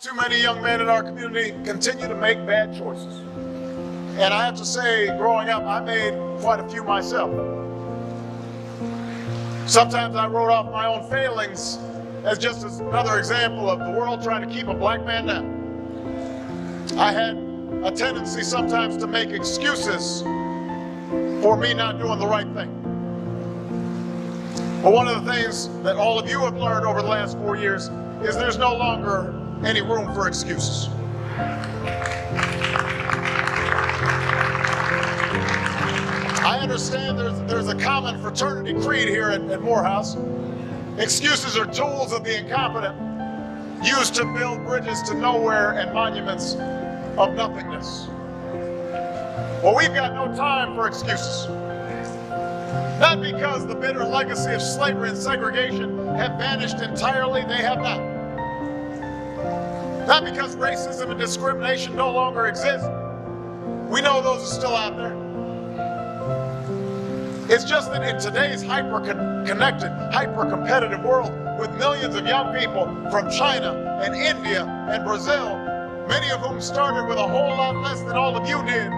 Too many young men in our community continue to make bad choices. And I have to say, growing up, I made quite a few myself. Sometimes I wrote off my own failings as just another example of the world trying to keep a black man down. I had a tendency sometimes to make excuses for me not doing the right thing. But one of the things that all of you have learned over the last 4 years is there's no longer any room for excuses. I understand there's a common fraternity creed here at Morehouse. Excuses are tools of the incompetent, used to build bridges to nowhere and monuments of nothingness. Well, we've got no time for excuses. Not because the bitter legacy of slavery and segregation have vanished entirely, they have not. Not because racism and discrimination no longer exist. We know those are still out there. It's just that in today's hyper-connected, hyper-competitive world, with millions of young people from China and India and Brazil, many of whom started with a whole lot less than all of you did,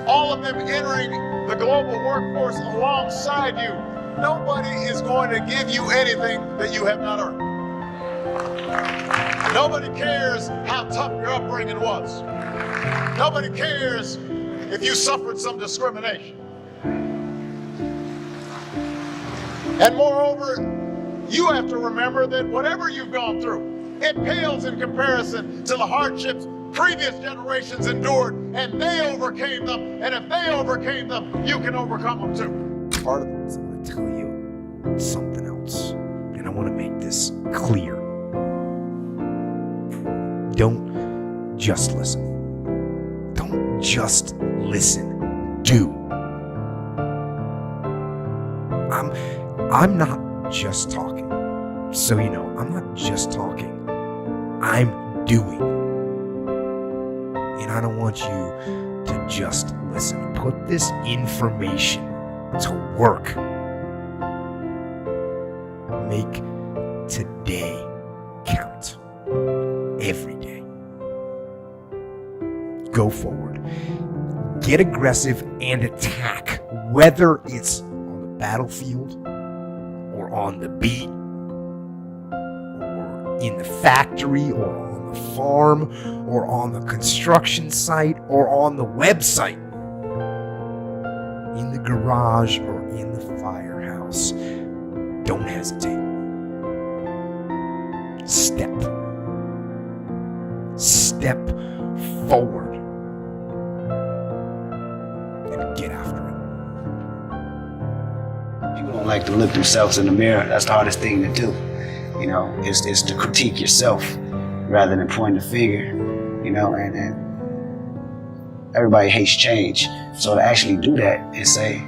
all of them entering the global workforce alongside you, nobody is going to give you anything that you have not earned. Nobody cares how tough your upbringing was. Nobody cares if you suffered some discrimination. And moreover, you have to remember that whatever you've gone through, it pales in comparison to the hardships previous generations endured, and they overcame them. And if they overcame them, you can overcome them too. Part of this, I'm going to tell you something else, and I want to make this clear. Don't just listen. Don't just listen. Do. I'm not just talking. So you know, I'm not just talking. I'm doing. And I don't want you to just listen. Put this information to work. Make today count. Every day. Go forward. Get aggressive and attack, whether it's on the battlefield or on the beat or in the factory or on the farm or on the construction site or on the website, in the garage or in the firehouse. Don't hesitate. Step forward and get after it. People don't like to look themselves in the mirror. That's the hardest thing to do. You know, is to critique yourself rather than point the finger. You know, and everybody hates change. So to actually do that and say,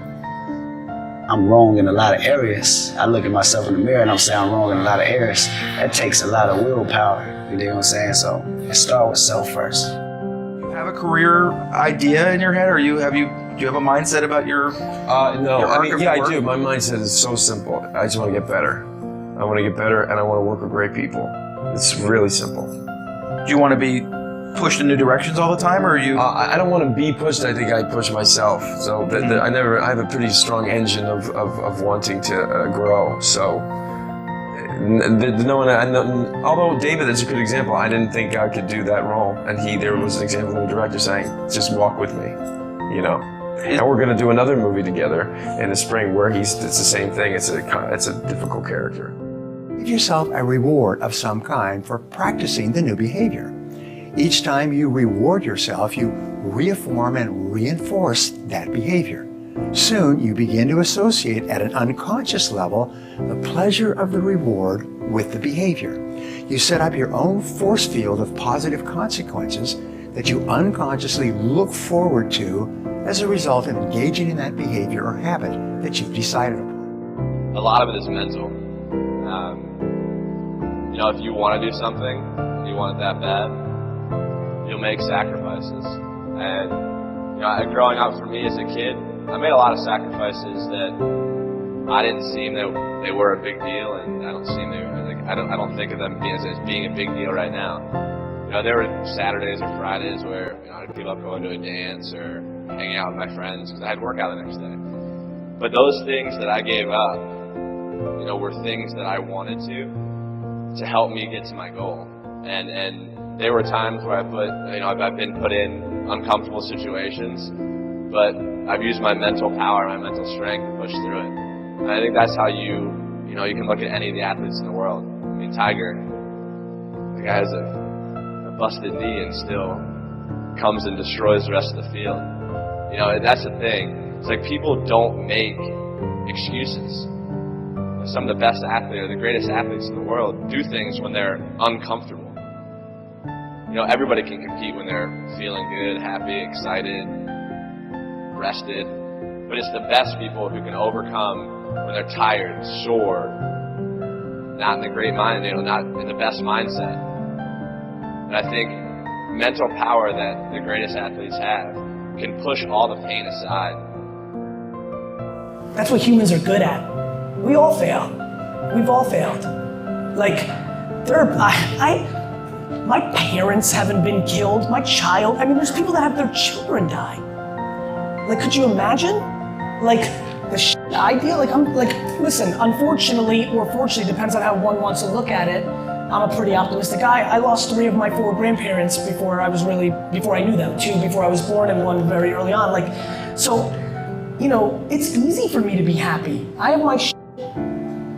I'm wrong in a lot of areas. I look at myself in the mirror and I'm saying I'm wrong in a lot of areas. That takes a lot of willpower. You know what I'm saying? So start with self first. You have a career idea in your head, or do you have a mindset about your? No, your I mean, yeah, work? I do. My mindset is so simple. I just want to get better. I want to get better, and I want to work with great people. It's really simple. Do you want to be pushed in new directions all the time, or are you? I don't want to be pushed. I think I push myself. So I have a pretty strong engine of wanting to grow. So although David is a good example, I didn't think I could do that role, and there was an example of the director saying, "Just walk with me," you know. And we're going to do another movie together in the spring where it's the same thing. It's a difficult character. Give yourself a reward of some kind for practicing the new behavior. Each time you reward yourself, you reaffirm and reinforce that behavior. Soon, you begin to associate at an unconscious level the pleasure of the reward with the behavior. You set up your own force field of positive consequences that you unconsciously look forward to as a result of engaging in that behavior or habit that you've decided upon. A lot of it is mental. If you want to do something, you want it that bad, you'll make sacrifices. And growing up for me as a kid, I made a lot of sacrifices that I didn't seem that they were a big deal, and I don't seem I don't think of them as being a big deal right now. You know, there were Saturdays or Fridays where, you know, I'd give up going to a dance or hanging out with my friends because I had workout the next day. But those things that I gave up, you know, were things that I wanted to help me get to my goal. And there were times where I've been put in uncomfortable situations, but I've used my mental power, my mental strength to push through it. And I think that's how you can look at any of the athletes in the world. I mean, Tiger, the guy has a busted knee and still comes and destroys the rest of the field. You know, that's the thing. It's like people don't make excuses. Some of the best athletes, or the greatest athletes in the world, do things when they're uncomfortable. You know, everybody can compete when they're feeling good, happy, excited, rested. But it's the best people who can overcome when they're tired, sore, not in the great mind, not in the best mindset. And I think mental power that the greatest athletes have can push all the pain aside. That's what humans are good at. We all fail. We've all failed. Like, my parents haven't been killed, my child, there's people that have their children die. Like, could you imagine? Like, the shit I deal, listen, unfortunately, or fortunately, depends on how one wants to look at it, I'm a pretty optimistic guy. I lost 3 of my 4 grandparents before I knew them. 2 before I was born and 1 very early on. So, it's easy for me to be happy. I have my shit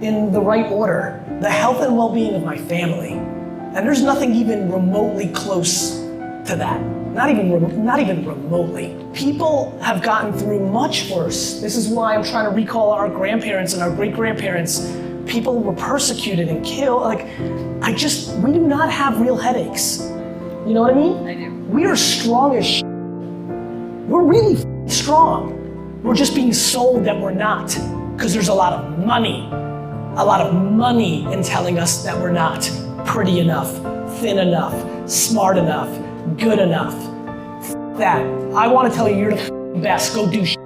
in the right order. The health and well-being of my family. And there's nothing even remotely close to that. Not even remotely. People have gotten through much worse. This is why I'm trying to recall our grandparents and our great-grandparents. People were persecuted and killed. We do not have real headaches. You know what I mean? I do. We are strong as shit. We're really strong. We're just being sold that we're not. Because there's a lot of money in telling us that we're not pretty enough, thin enough, smart enough, good enough. That. I want to tell you you're the best. Go do shit.